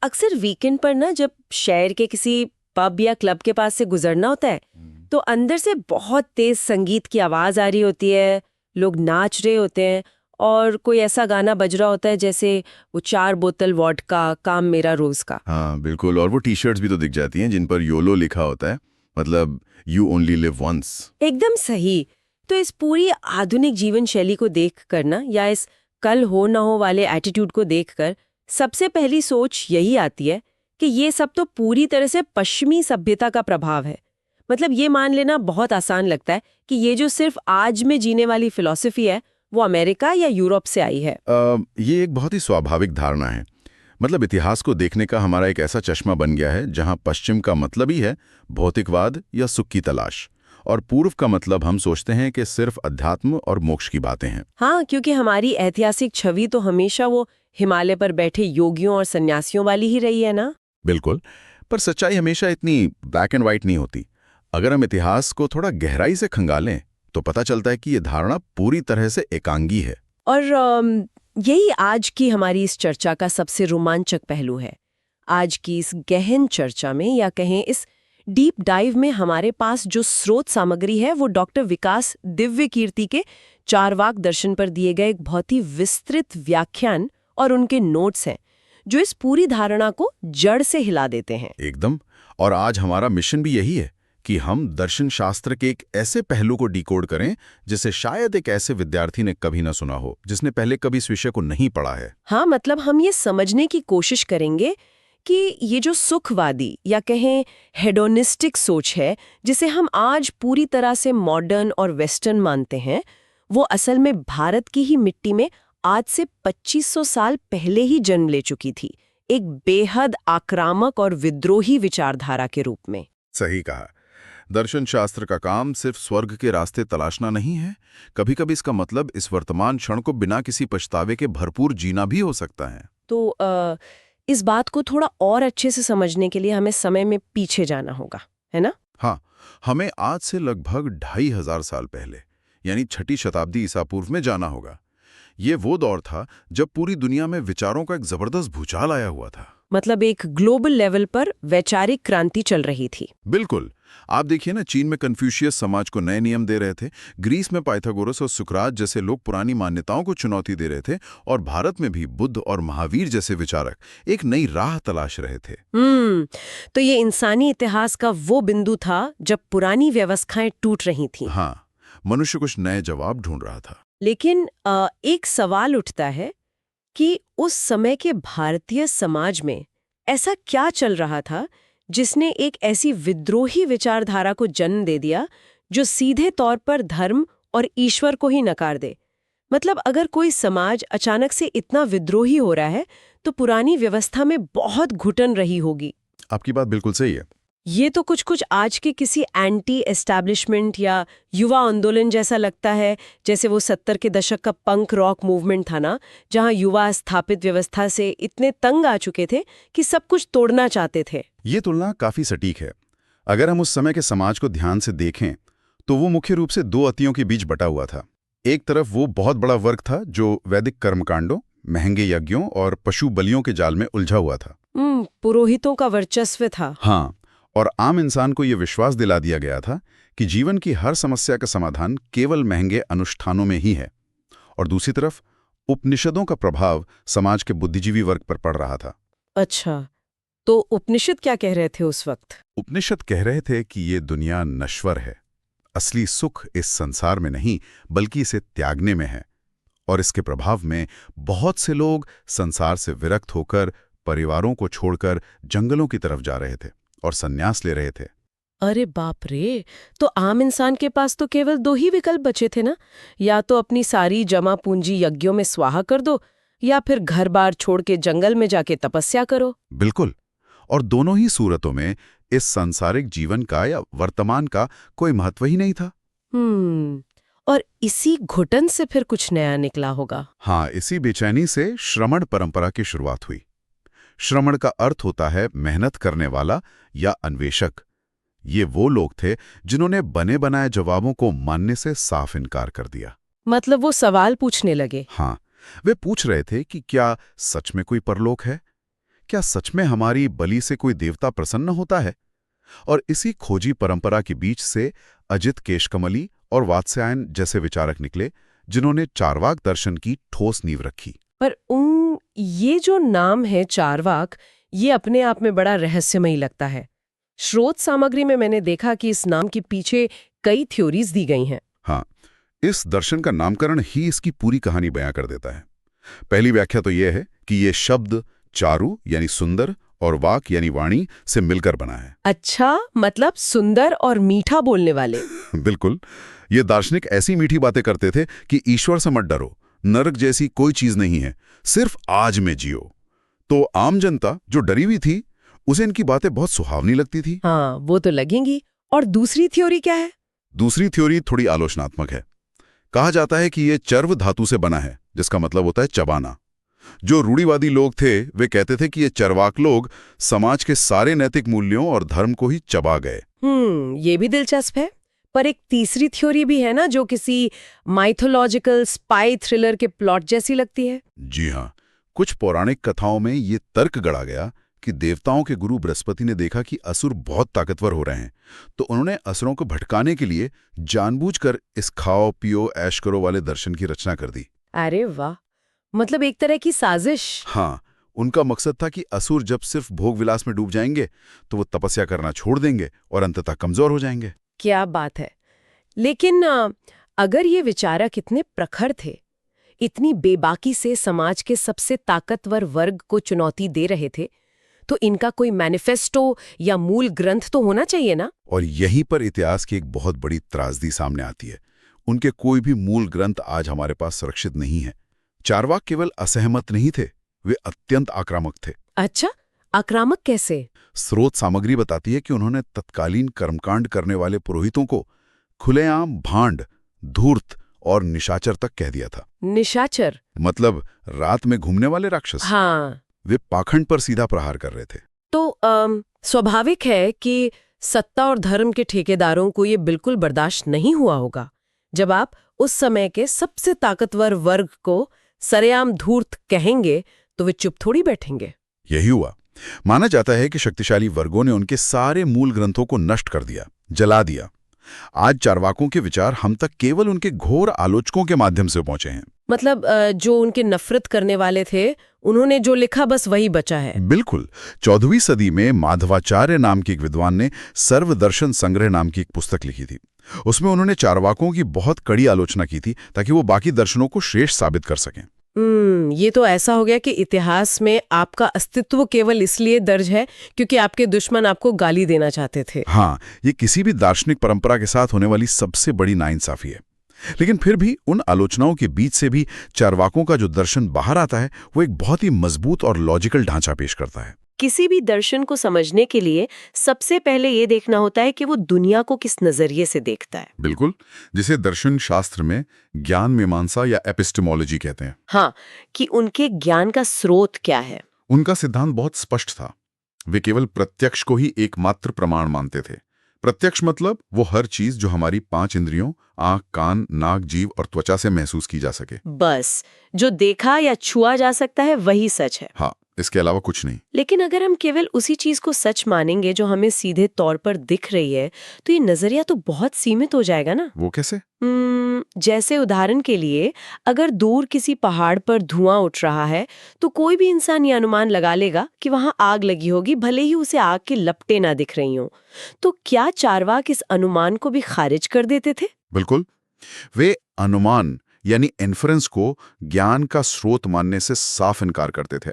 अक्सर वीकेंड पर ना जब शहर के किसी पब या क्लब के पास से गुजरना होता है तो अंदर से बहुत तेज संगीत की आवाज आ रही होती है, लोग नाच रहे होते हैं और कोई ऐसा गाना बज रहा होता है जैसे वो 4 बोतल वॉडका काम मेरा रोज का। हाँ बिल्कुल। और वो टी शर्ट्स भी तो दिख जाती हैं जिन पर योलो लिखा होता है, मतलब यू ओनली लिव वंस। एकदम सही। तो इस पूरी आधुनिक जीवन शैली को देख कर ना, या इस कल हो ना हो वाले एटीट्यूड को देखकर सबसे पहली सोच यही आती है कि ये सब तो पूरी तरह से पश्चिमी सभ्यता का प्रभाव है। मतलब ये मान लेना बहुत आसान लगता है कि ये जो सिर्फ आज में जीने वाली फिलॉसफी है वो अमेरिका या यूरोप से आई है। ये एक बहुत ही स्वाभाविक धारणा है। मतलब इतिहास को देखने का हमारा एक ऐसा चश्मा बन गया है जहां पश्चिम का मतलब ही है भौतिकवाद या सुख की तलाश, और पूर्व का मतलब हम सोचते हैं कि सिर्फ अध्यात्म और मोक्ष की बातें हैं। हाँ, क्योंकि हमारी ऐतिहासिक छवि तो हमेशा वो हिमालय पर बैठे योगियों और सन्यासियों वाली ही रही है ना। बिल्कुल, पर सच्चाई हमेशा इतनी ब्लैक एंड व्हाइट नहीं होती। अगर हम इतिहास को थोड़ा गहराई से खंगालें तो पता चलता है कि ये धारणा पूरी तरह से एकांगी है। और यही आज की हमारी इस चर्चा का सबसे रोमांचक पहलू है। आज की इस गहन चर्चा में, या कहें इस डीप डाइव में, हमारे पास जो स्रोत सामग्री है वो डॉक्टर विकास दिव्य कीर्ति के चारवाक दर्शन पर दिए गए एक बहुत ही विस्तृत व्याख्यान और उनके नोट्स हैं जो इस पूरी धारणा को जड़ से हिला देते हैं। एकदम। और आज हमारा मिशन भी यही है कि हम दर्शन शास्त्र के एक ऐसे पहलू को डिकोड करें जिसे शायद एक ऐसे विद्यार्थी ने कभी न सुना हो, जिसने पहले कभी इस विषय को नहीं पढ़ा है। हाँ, मतलब हम ये समझने की कोशिश करेंगे कि ये जो सुखवादी या कहें हेडोनिस्टिक सोच है जिसे हम आज पूरी तरह से मॉडर्न और वेस्टर्न मानते हैं, वो असल में भारत की ही मिट्टी में आज से 2500 साल पहले ही जन्म ले चुकी थी, एक बेहद आक्रामक और विद्रोही विचारधारा के रूप में। सही कहा। दर्शन शास्त्र का काम सिर्फ स्वर्ग के रास्ते तलाशना नहीं है। कभी कभी इसका मतलब इस वर्तमान क्षण को बिना किसी पछतावे के भरपूर जीना भी हो सकता है। तो इस बात को थोड़ा और अच्छे से समझने के लिए हमें समय में पीछे जाना होगा, है ना? हाँ, हमें आज से लगभग 2500 साल पहले, यानी 6ठी शताब्दी ईसा पूर्व में जाना होगा। ये वो दौर था जब पूरी दुनिया में विचारों का एक जबरदस्त भूचाल आया हुआ था। मतलब एक ग्लोबल लेवल पर वैचारिक क्रांति चल रही थी। बिल्कुल। आप देखिए ना, चीन में कन्फ्यूशियस समाज को नए नियम दे रहे थे, ग्रीस में पाइथागोरस और सुकरात जैसे लोग पुरानी मान्यताओं को चुनौती दे रहे थे, और भारत में भी बुद्ध और महावीर जैसे विचारक एक नई राह तलाश रहे थे। तो ये इंसानी इतिहास का वो बिंदु था जब पुरानी व्यवस्थाएं टूट रही थीं। हाँ, मनुष्य कुछ नए जवाब ढूंढ रहा था। लेकिन एक सवाल उठता है कि उस समय के भारतीय समाज में ऐसा क्या चल रहा था जिसने एक ऐसी विद्रोही विचारधारा को जन्म दे दिया जो सीधे तौर पर धर्म और ईश्वर को ही नकार दे। मतलब अगर कोई समाज अचानक से इतना विद्रोही हो रहा है तो पुरानी व्यवस्था में बहुत घुटन रही होगी। आपकी बात बिल्कुल सही है। ये तो कुछ आज के किसी एंटी एस्टैब्लिशमेंट या युवा आंदोलन जैसा लगता है, जैसे वो 70 के दशक का पंक रॉक मूवमेंट था ना, जहां युवा स्थापित व्यवस्था से इतने तंग आ चुके थे कि सब कुछ तोड़ना चाहते थे। ये तुलना काफी सटीक है। अगर हम उस समय के समाज को ध्यान से देखें तो वो मुख्य रूप से 2 अतियों के बीच बटा हुआ था। एक तरफ वो बहुत बड़ा वर्ग था जो वैदिक कर्मकांडों, महंगे यज्ञों और पशु बलियों के जाल में उलझा हुआ था। पुरोहितों का वर्चस्व था। हाँ, और आम इंसान को यह विश्वास दिला दिया गया था कि जीवन की हर समस्या का समाधान केवल महंगे अनुष्ठानों में ही है। और दूसरी तरफ उपनिषदों का प्रभाव समाज के बुद्धिजीवी वर्ग पर पड़ रहा था। अच्छा, तो उपनिषद क्या कह रहे थे उस वक्त? उपनिषद कह रहे थे कि ये दुनिया नश्वर है, असली सुख इस संसार में नहीं बल्कि इसे त्यागने में है। और इसके प्रभाव में बहुत से लोग संसार से विरक्त होकर परिवारों को छोड़कर जंगलों की तरफ जा रहे थे और संन्यास ले रहे थे। अरे बाप रे! तो आम इंसान के पास तो केवल 2 ही विकल्प बचे थे ना, या तो अपनी सारी जमा पूंजी यज्ञों में स्वाहा कर दो, या फिर घर बार छोड़ के जंगल में जाके तपस्या करो। बिल्कुल। और दोनों ही सूरतों में इस सांसारिक जीवन का या वर्तमान का कोई महत्व ही नहीं था। और इसी घुटन से फिर कुछ नया निकला होगा। हाँ, इसी बेचैनी से श्रमण परंपरा की शुरुआत हुई। श्रमण का अर्थ होता है मेहनत करने वाला या अन्वेषक। ये वो लोग थे जिन्होंने बने बनाए जवाबों को मानने से साफ इनकार कर दिया। मतलब वो सवाल पूछने लगे। हाँ, वे पूछ रहे थे कि क्या सच में कोई परलोक है? क्या सच में हमारी बलि से कोई देवता प्रसन्न होता है? और इसी खोजी परंपरा के बीच से अजित केशकमली और वात्स्यायन जैसे विचारक निकले, जिन्होंने चार्वाक दर्शन की ठोस नींव रखी। पर ये जो नाम है चार्वाक, ये अपने आप में बड़ा रहस्यमयी लगता है। स्रोत सामग्री में मैंने देखा कि इस नाम के पीछे कई थ्योरीज दी गई हैं। हाँ, इस दर्शन का नामकरण ही इसकी पूरी कहानी बयां कर देता है। पहली व्याख्या तो यह है कि ये शब्द चारु यानी सुंदर और वाक यानी वाणी से मिलकर बना है। अच्छा, मतलब सुंदर और मीठा बोलने वाले। बिल्कुल। ये दार्शनिक ऐसी मीठी बातें करते थे कि ईश्वर से मत डरो, नरक जैसी कोई चीज नहीं है, सिर्फ आज में जियो। तो आम जनता जो डरी हुई थी, उसे इनकी बातें बहुत सुहावनी लगती थी। हाँ, वो तो लगेंगी। और दूसरी थ्योरी क्या है? दूसरी थ्योरी थोड़ी आलोचनात्मक है। कहा जाता है कि ये चर्व धातु से बना है, जिसका मतलब होता है चबाना। जो रूढ़िवादी लोग थे, वे कहते थे कि ये चरवाक लोग समाज के सारे नैतिक मूल्यों और धर्म को ही चबा गए। ये भी दिलचस्प है। पर एक तीसरी थ्योरी भी है ना, जो किसी माइथोलॉजिकल स्पाई थ्रिलर के प्लॉट जैसी लगती है। जी हाँ, कुछ पौराणिक कथाओं में ये तर्क गढ़ा गया कि देवताओं के गुरु बृहस्पति ने देखा कि असुर बहुत ताकतवर हो रहे हैं, तो उन्होंने असुरों को भटकाने के लिए जानबूझकर इस खाओ पियो ऐश करो वाले दर्शन की रचना कर दी। अरे वाह, मतलब एक तरह की साजिश। हाँ, उनका मकसद था कि असुर जब सिर्फ भोग विलास में डूब जाएंगे तो वो तपस्या करना छोड़ देंगे और अंततः कमजोर हो जाएंगे। क्या बात है। लेकिन अगर ये विचारक इतने प्रखर थे, इतनी बेबाकी से समाज के सबसे ताकतवर वर्ग को चुनौती दे रहे थे, तो इनका कोई मैनिफेस्टो या मूल ग्रंथ तो होना चाहिए ना? और यहीं पर इतिहास की एक बहुत बड़ी त्रासदी सामने आती है। उनके कोई भी मूल ग्रंथ आज हमारे पास सुरक्षित नहीं है। चार्वाक केवल असहमत नहीं थे, वे अत्यंत आक्रामक थे। अच्छा, आक्रामक कैसे? स्रोत सामग्री बताती है कि उन्होंने तत्कालीन कर्मकांड करने वाले पुरोहितों को खुलेआम भांड, धूर्त और निशाचर तक कह दिया था। निशाचर मतलब रात में घूमने वाले राक्षस। हाँ। वे पाखंड पर सीधा प्रहार कर रहे थे। तो स्वाभाविक है कि सत्ता और धर्म के ठेकेदारों को ये बिल्कुल बर्दाश्त नहीं हुआ होगा जब आप उस समय के सबसे ताकतवर वर्ग को सरेआम धूर्त कहेंगे, तो वे चुप थोड़ी बैठेंगे। यही हुआ। माना जाता है कि शक्तिशाली वर्गों ने उनके सारे मूल ग्रंथों को नष्ट कर दिया, जला दिया। आज चार्वाकों के विचार हम तक केवल उनके घोर आलोचकों के माध्यम से पहुंचे हैं। मतलब जो उनके नफरत करने वाले थे, उन्होंने जो लिखा बस वही बचा है। बिल्कुल। 14वीं सदी में माधवाचार्य नाम के एक विद्वान ने सर्वदर्शन संग्रह नाम की एक पुस्तक लिखी थी। उसमें उन्होंने चार्वाकों की बहुत कड़ी आलोचना की थी, ताकि वो बाकी दर्शनों को श्रेष्ठ साबित कर सकें। ये तो ऐसा हो गया कि इतिहास में आपका अस्तित्व केवल इसलिए दर्ज है क्योंकि आपके दुश्मन आपको गाली देना चाहते थे। हाँ, ये किसी भी दार्शनिक परंपरा के साथ होने वाली सबसे बड़ी नाइंसाफी है। लेकिन फिर भी उन आलोचनाओं के बीच से भी चार्वाकों का जो दर्शन बाहर आता है, वो एक बहुत ही मजबूत और लॉजिकल ढांचा पेश करता है। किसी भी दर्शन को समझने के लिए सबसे पहले ये देखना होता है कि वो दुनिया को किस नजरिए से देखता है। बिल्कुल, जिसे दर्शन शास्त्र में ज्ञान मीमांसा या एपिस्टेमोलॉजी कहते हैं। हाँ, कि उनके ज्ञान का स्रोत क्या है। उनका सिद्धांत बहुत स्पष्ट था। वे केवल प्रत्यक्ष को ही एकमात्र प्रमाण मानते थे। प्रत्यक्ष मतलब वो हर चीज जो हमारी 5 इंद्रियों, आंख, कान, नाक, जीभ और त्वचा से महसूस की जा सके। बस जो देखा या छुआ जा सकता है वही सच है। हाँ, इसके अलावा कुछ नहीं। लेकिन अगर हम केवल उसी चीज को सच मानेंगे जो हमें सीधे तौर पर दिख रही है, तो ये नजरिया तो बहुत सीमित हो जाएगा ना। वो कैसे? जैसे उदाहरण के लिए, अगर दूर किसी पहाड़ पर धुआं उठ रहा है, तो कोई भी इंसान ये अनुमान लगा लेगा कि वहां आग लगी होगी, भले ही उसे आग की लपटें ना दिख रही हों। तो क्या चार्वाक इस अनुमान को भी खारिज कर देते थे? बिल्कुल। वे अनुमान यानी इन्फरेंस को ज्ञान का स्रोत मानने से साफ इनकार करते थे।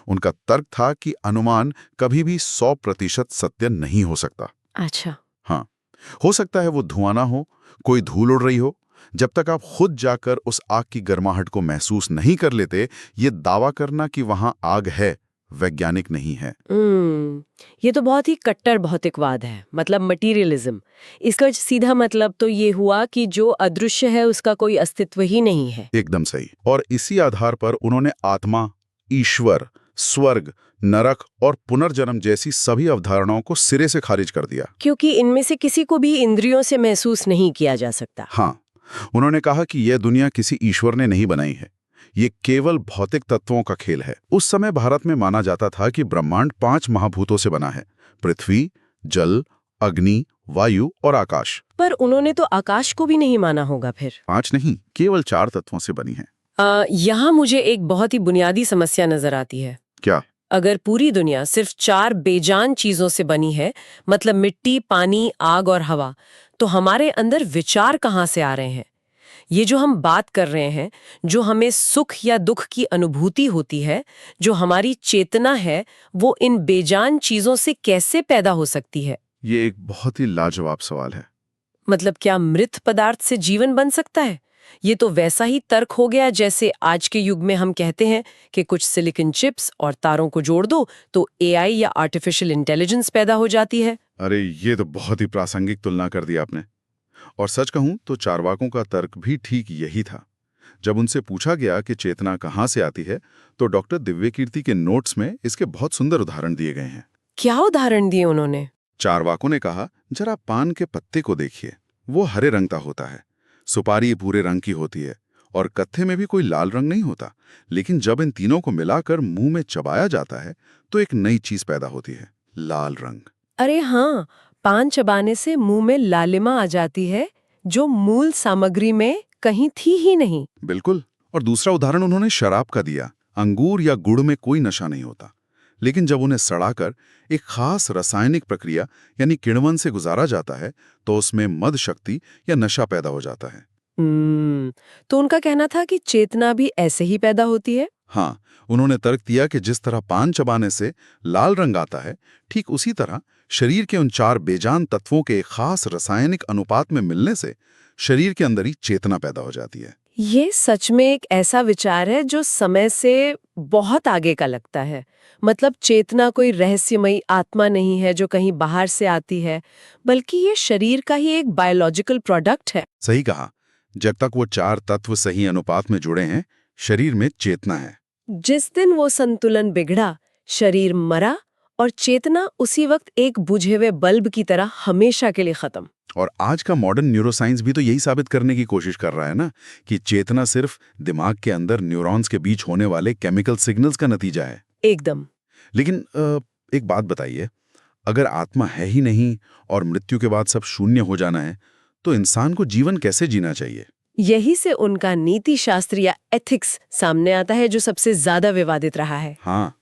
उनका तर्क था कि अनुमान कभी भी 100% सत्य नहीं हो सकता। अच्छा। हाँ, हो सकता है वो धुआं ना हो, कोई धूल उड़ रही हो। जब तक आप खुद जाकर उस आग की गर्माहट को महसूस नहीं कर लेते, ये दावा करना कि वहां आग है वैज्ञानिक नहीं है। ये तो बहुत ही कट्टर भौतिकवाद है, मतलब मटीरियलिज्म। इसका सीधा मतलब तो ये हुआ कि जो अदृश्य है उसका कोई अस्तित्व ही नहीं है। एकदम सही। और इसी आधार पर उन्होंने आत्मा, ईश्वर, स्वर्ग, नरक और पुनर्जन्म जैसी सभी अवधारणाओं को सिरे से खारिज कर दिया, क्योंकि इनमें से किसी को भी इंद्रियों से महसूस नहीं किया जा सकता। हाँ, उन्होंने कहा कि यह दुनिया किसी ईश्वर ने नहीं बनाई है, ये केवल भौतिक तत्वों का खेल है। उस समय भारत में माना जाता था कि ब्रह्मांड 5 महाभूतों से बना है, पृथ्वी, जल, अग्नि, वायु और आकाश। पर उन्होंने तो आकाश को भी नहीं माना होगा फिर। 5 नहीं, केवल 4 तत्वों से बनी है। यहाँ मुझे एक बहुत ही बुनियादी समस्या नजर आती है। क्या? अगर पूरी दुनिया सिर्फ 4 बेजान चीजों से बनी है, मतलब मिट्टी, पानी, आग और हवा, तो हमारे अंदर विचार कहाँ से आ रहे हैं? ये जो हम बात कर रहे हैं, जो हमें सुख या दुख की अनुभूति होती है, जो हमारी चेतना है, वो इन बेजान चीजों से कैसे पैदा हो सकती है? ये एक बहुत ही लाजवाब सवाल है। मतलब क्या मृत पदार्थ से जीवन बन सकता है? ये तो वैसा ही तर्क हो गया जैसे आज के युग में हम कहते हैं कि कुछ सिलिकॉन चिप्स और तारों को जोड़ दो तो एआई या आर्टिफिशियल इंटेलिजेंस पैदा हो जाती है। अरे ये तो बहुत ही प्रासंगिक तुलना कर दी आपने। और सच कहूं तो चार्वाकों का तर्क भी ठीक यही था। जब उनसे पूछा गया कि चेतना कहाँ से आती है, तो डॉक्टर दिव्यकीर्ति के नोट्स में इसके बहुत सुंदर उदाहरण दिए गए हैं। क्या उदाहरण दिए उन्होंने? चार्वाकों ने कहा, जरा पान के पत्ते को देखिए, वो हरे रंग का होता है, सुपारी भूरे रंग की होती है और कत्थे में भी कोई लाल रंग नहीं होता। लेकिन जब इन तीनों को मिलाकर मुंह में चबाया जाता है तो एक नई चीज पैदा होती है, लाल रंग। अरे हाँ, पान चबाने से मुंह में लालिमा आ जाती है, जो मूल सामग्री में कहीं थी ही नहीं। बिल्कुल। और दूसरा उदाहरण उन्होंने शराब का दिया। अंगूर या गुड़ में कोई नशा नहीं होता, लेकिन जब उन्हें सड़ाकर एक खास रासायनिक प्रक्रिया यानी किण्वन से गुजारा जाता है तो उसमें मद शक्ति या नशा पैदा हो जाता है। तो उनका कहना था कि चेतना भी ऐसे ही पैदा होती है। हाँ, उन्होंने तर्क दिया कि जिस तरह पान चबाने से लाल रंग आता है, ठीक उसी तरह शरीर के उन 4 बेजान तत्वों के एक खास रासायनिक अनुपात में मिलने से शरीर के अंदर ही चेतना पैदा हो जाती है। ये सच में एक ऐसा विचार है जो समय से बहुत आगे का लगता है। मतलब चेतना कोई रहस्यमयी आत्मा नहीं है जो कहीं बाहर से आती है, बल्कि ये शरीर का ही एक बायोलॉजिकल प्रोडक्ट है। सही कहा। जब तक वो 4 तत्व सही अनुपात में जुड़े हैं, शरीर में चेतना है। जिस दिन वो संतुलन बिगड़ा, शरीर मरा और चेतना उसी वक्त एक बुझे हुए बल्ब की तरह हमेशा के लिए खत्म। और आज का मॉडर्न न्यूरोसाइंस भी तो यही साबित करने की कोशिश कर रहा है ना, कि चेतना सिर्फ दिमाग के अंदर न्यूरॉन्स के बीच होने वाले केमिकल सिग्नल्स का नतीजा है। एकदम। लेकिन एक बात बताइए, अगर आत्मा है ही नहीं और मृत्यु के बाद सब शून्य हो जाना है, तो इंसान को जीवन कैसे जीना चाहिए? यही से उनका नीति शास्त्र या एथिक्स सामने आता है, जो सबसे ज्यादा विवादित रहा है। हाँ,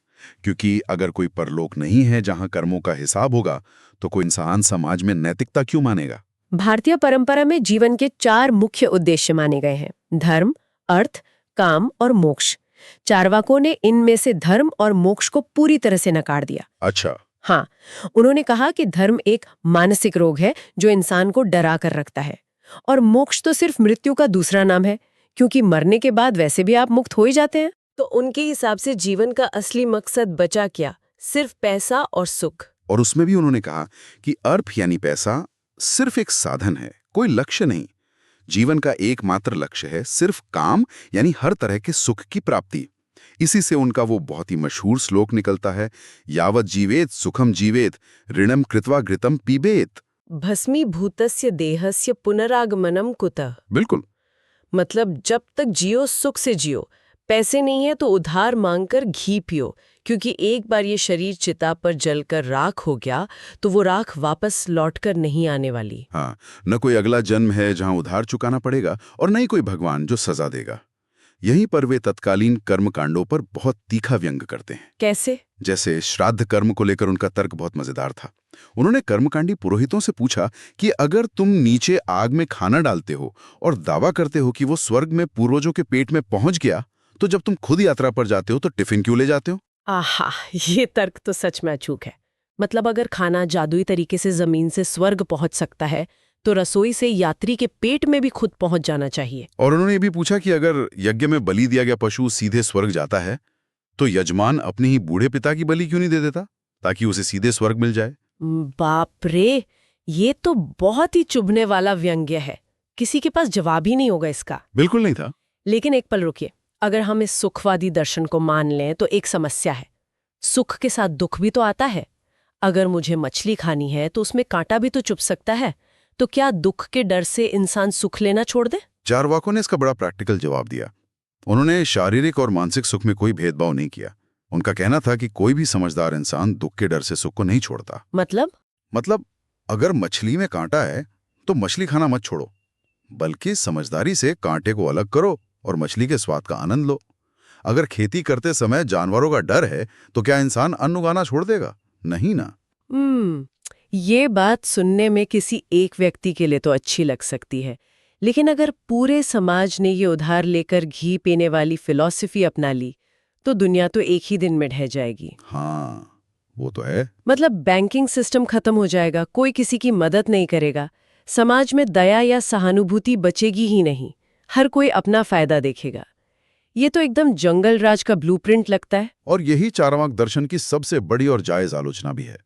क्योंकि अगर कोई परलोक नहीं है जहां कर्मों का हिसाब होगा, तो कोई इंसान समाज में नैतिकता क्यों मानेगा? भारतीय परंपरा में जीवन के 4 मुख्य उद्देश्य माने गए हैं: धर्म, अर्थ, काम और मोक्ष। चार्वाकों ने इनमें से धर्म और मोक्ष को पूरी तरह से नकार दिया। अच्छा। हाँ, उन्होंने कहा कि धर्म एक मानसिक रोग है जो इंसान को डरा कर रखता है, और मोक्ष तो सिर्फ मृत्यु का दूसरा नाम है, क्योंकि मरने के बाद वैसे भी आप मुक्त हो ही जाते हैं। तो उनके हिसाब से जीवन का असली मकसद बचा क्या? सिर्फ पैसा और सुख। और उसमें भी उन्होंने कहा कि अर्थ यानी पैसा सिर्फ एक साधन है, कोई लक्ष्य नहीं। जीवन का एकमात्र लक्ष्य है सिर्फ काम यानी हर तरह के सुख की प्राप्ति। इसी से उनका वो बहुत ही मशहूर श्लोक निकलता है, यावत जीवेत सुखम जीवेत ऋणम कृत्वा घृतम पीबेत। भस्मीभूतस्य देहस्य पुनरागमनम कुतः। बिल्कुल। मतलब जब तक जियो सुख से जियो, पैसे नहीं है तो उधार मांगकर घी पियो, क्योंकि एक बार ये शरीर चिता पर जलकर राख हो गया तो वो राख वापस लौटकर नहीं आने वाली। हाँ, न कोई अगला जन्म है जहां उधार चुकाना पड़ेगा और न ही कोई भगवान जो सजा देगा। यहीं पर वे तत्कालीन कर्म कांडों पर बहुत तीखा व्यंग करते हैं। कैसे? जैसे श्राद्ध कर्म को लेकर उनका तर्क बहुत मजेदार था। उन्होंने कर्मकांडी पुरोहितों से पूछा कि अगर तुम नीचे आग में खाना डालते हो और दावा करते हो कि वो स्वर्ग में पूर्वजों के पेट में पहुंच गया, तो जब तुम खुद यात्रा पर जाते हो तो टिफिन क्यों ले जाते हो? आहा, ये तर्क तो सच में अचूक है। मतलब अगर खाना जादुई तरीके से जमीन से स्वर्ग पहुंच सकता है, तो रसोई से यात्री के पेट में भी खुद पहुंच जाना चाहिए। और उन्होंने ये भी पूछा कि अगर यज्ञ में बलि दिया गया पशु सीधे स्वर्ग जाता है, तो यजमान अपने ही बूढ़े पिता की बलि क्यों नहीं दे देता, ताकि उसे सीधे स्वर्ग मिल जाए? बाप रे, ये तो बहुत ही चुभने वाला व्यंग्य है। किसी के पास जवाब ही नहीं होगा इसका। बिल्कुल नहीं था। लेकिन एक पल रुकिए, अगर हम इस सुखवादी दर्शन को मान लें तो एक समस्या है। सुख के साथ दुख भी तो आता है। अगर मुझे मछली खानी है तो उसमें कांटा भी तो चुभ सकता है। तो क्या दुख के डर से इंसान सुख लेना छोड़ दे? चार्वाकों ने इसका बड़ा प्रैक्टिकल जवाब दिया। उन्होंने शारीरिक और मानसिक सुख में कोई भेदभाव नहीं किया। उनका कहना था कि कोई भी समझदार इंसान दुख के डर से सुख को नहीं छोड़ता। मतलब अगर मछली में कांटा है तो मछली खाना मत छोड़ो, बल्कि समझदारी से कांटे को अलग करो और मछली के स्वाद का आनंद लो। अगर खेती करते समय जानवरों का डर है तो क्या इंसान अन्न उगाना छोड़ देगा? नहीं ना। ये बात सुनने में किसी एक व्यक्ति के लिए तो अच्छी लग सकती है, लेकिन अगर पूरे समाज ने ये उधार लेकर घी पीने वाली फिलॉसफी अपना ली तो दुनिया तो एक ही दिन में ढह जाएगी। हाँ, वो तो है। मतलब बैंकिंग सिस्टम खत्म हो जाएगा, कोई किसी की मदद नहीं करेगा, समाज में दया या सहानुभूति बचेगी ही नहीं, हर कोई अपना फायदा देखेगा। ये तो एकदम जंगल राज का ब्लूप्रिंट लगता है। और यही चार्वाक दर्शन की सबसे बड़ी और जायज आलोचना भी है।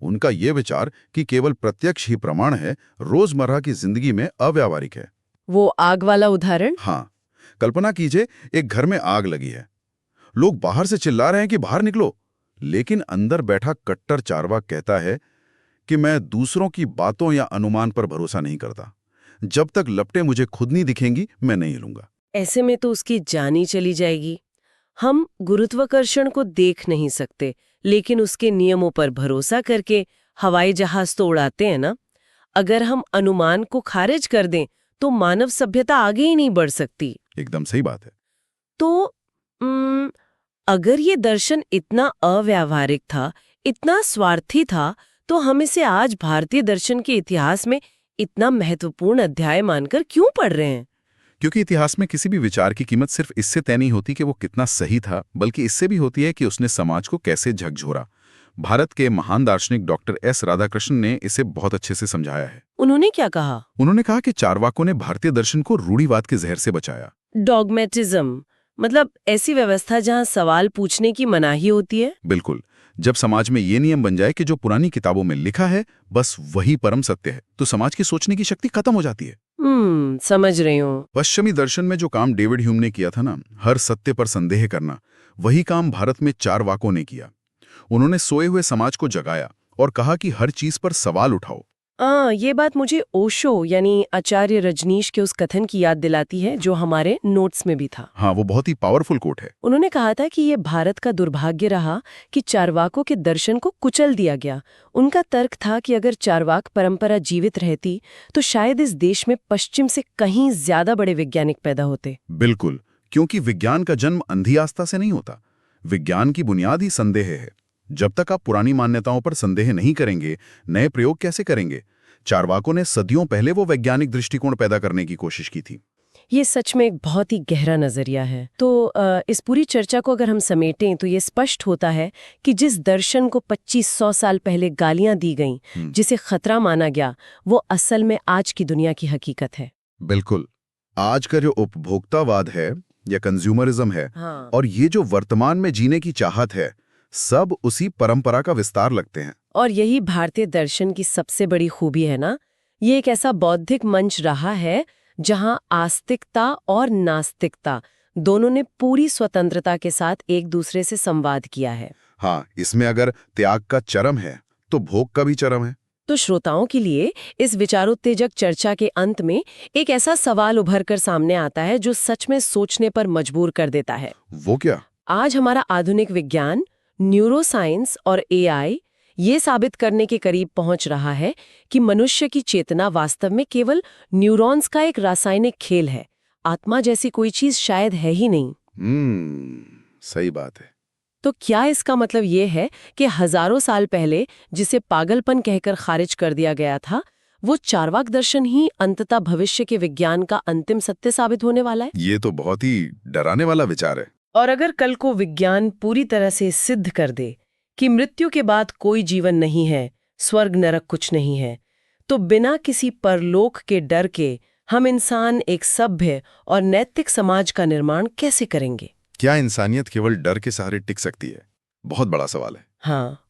उनका ये विचार कि केवल प्रत्यक्ष ही प्रमाण है, रोजमर्रा की जिंदगी में अव्यावहारिक है। वो आग वाला उदाहरण? हाँ, कल्पना कीजिए एक घर में आग लगी है, लोग बाहर से चिल्ला रहे हैं कि बाहर निकलो, लेकिन अंदर बैठा कट्टर चार्वाक कहता है कि मैं दूसरों की बातों या अनुमान पर भरोसा नहीं करता, जब तक लपटें मुझे खुद नहीं दिखेंगी मैं नहीं हिलूंगा। ऐसे में तो उसकी जान ही चली जाएगी। हम गुरुत्वाकर्षण को देख नहीं सकते, लेकिन उसके नियमों पर भरोसा करके हवाई जहाज तो उड़ाते हैं ना। अगर हम अनुमान को खारिज कर दें तो मानव सभ्यता आगे ही नहीं बढ़ सकती। एकदम सही बात है। तो अगर ये दर्शन इतना अव्यावहारिक था, इतना स्वार्थी था, तो हम इसे आज भारतीय दर्शन के इतिहास में इतना महत्वपूर्ण अध्याय मानकर क्यों पढ़ रहे हैं? क्योंकि इतिहास में किसी भी विचार की कीमत सिर्फ इससे तय नहीं होती कि वो कितना सही था, बल्कि इससे भी होती है कि उसने समाज को कैसे झकझोरा। भारत के महान दार्शनिक डॉक्टर एस राधाकृष्णन ने इसे बहुत अच्छे से समझाया है। उन्होंने क्या कहा? उन्होंने कहा कि चार्वाकों ने भारतीय दर्शन को रूढ़िवाद के जहर से बचाया। डॉगमेटिज्म मतलब ऐसी व्यवस्था जहां सवाल पूछने की मनाही होती है? बिल्कुल। जब समाज में ये नियम बन जाए कि जो पुरानी किताबों में लिखा है बस वही परम सत्य है, तो समाज की सोचने की शक्ति खत्म हो जाती है। समझ रही हूँ। पश्चिमी दर्शन में जो काम डेविड ह्यूम ने किया था ना, हर सत्य पर संदेह करना, वही काम भारत में चार्वाकों ने किया। उन्होंने सोए हुए समाज को जगाया और कहा कि हर चीज पर सवाल उठाओ। ये बात मुझे ओशो यानी आचार्य रजनीश के उस कथन की याद दिलाती है जो हमारे नोट्स में भी था। हाँ, वो बहुत ही पावरफुल कोट है। उन्होंने कहा था कि ये भारत का दुर्भाग्य रहा कि चार्वाकों के दर्शन को कुचल दिया गया। उनका तर्क था कि अगर चार्वाक परंपरा जीवित रहती तो शायद इस देश में पश्चिम से कहीं ज्यादा बड़े वैज्ञानिक पैदा होते। बिल्कुल, क्योंकि विज्ञान का जन्म अंधी आस्था से नहीं होता। विज्ञान की बुनियाद ही संदेह है। जब तक आप पुरानी मान्यताओं पर संदेह नहीं करेंगे, नए प्रयोग कैसे करेंगे? चार्वाकों ने सदियों पहले वो वैज्ञानिक दृष्टिकोण पैदा करने की कोशिश की थी। ये सच में एक बहुत ही गहरा नजरिया है। तो इस पूरी चर्चा को अगर हम समेटें तो ये स्पष्ट होता है कि जिस दर्शन को 2500 साल पहले गालियां दी गईं, जिसे खतरा माना गया, वो असल में आज की दुनिया की हकीकत है। बिल्कुल। आज का जो उपभोक्तावाद है या कंज्यूमरिज्म है, हाँ। और ये जो वर्तमान में जीने की चाहत है, सब उसी परंपरा का विस्तार लगते हैं। और यही भारतीय दर्शन की सबसे बड़ी खूबी है ना। ये एक ऐसा बौद्धिक मंच रहा है जहां आस्तिकता और नास्तिकता दोनों ने पूरी स्वतंत्रता के साथ एक दूसरे से संवाद किया है। हाँ, इसमें अगर त्याग का चरम है तो भोग का भी चरम है। तो श्रोताओं के लिए इस विचारोत्तेजक चर्चा के अंत में एक ऐसा सवाल उभर कर सामने आता है जो सच में सोचने पर मजबूर कर देता है। वो क्या? आज हमारा आधुनिक विज्ञान, न्यूरोसाइंस और एआई ये साबित करने के करीब पहुंच रहा है कि मनुष्य की चेतना वास्तव में केवल न्यूरॉन्स का एक रासायनिक खेल है। आत्मा जैसी कोई चीज शायद है ही नहीं। सही बात है। तो क्या इसका मतलब ये है कि हजारों साल पहले जिसे पागलपन कहकर खारिज कर दिया गया था, वो चार्वाक दर्शन ही अंततः भविष्य के विज्ञान का अंतिम सत्य साबित होने वाला है? ये तो बहुत ही डराने वाला विचार है। और अगर कल को विज्ञान पूरी तरह से सिद्ध कर दे कि मृत्यु के बाद कोई जीवन नहीं है, स्वर्ग नरक कुछ नहीं है, तो बिना किसी परलोक के डर के हम इंसान एक सभ्य और नैतिक समाज का निर्माण कैसे करेंगे? क्या इंसानियत केवल डर के सहारे टिक सकती है? बहुत बड़ा सवाल है। हाँ,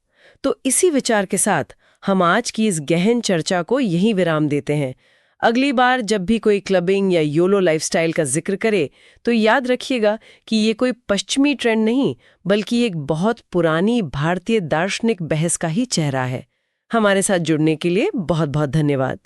तो इसी विचार के साथ हम आज की इस गहन चर्चा को यहीं विराम देते हैं। अगली बार जब भी कोई क्लबिंग या योलो लाइफस्टाइल का जिक्र करे तो याद रखिएगा कि ये कोई पश्चिमी ट्रेंड नहीं, बल्कि एक बहुत पुरानी भारतीय दार्शनिक बहस का ही चेहरा है। हमारे साथ जुड़ने के लिए बहुत बहुत धन्यवाद।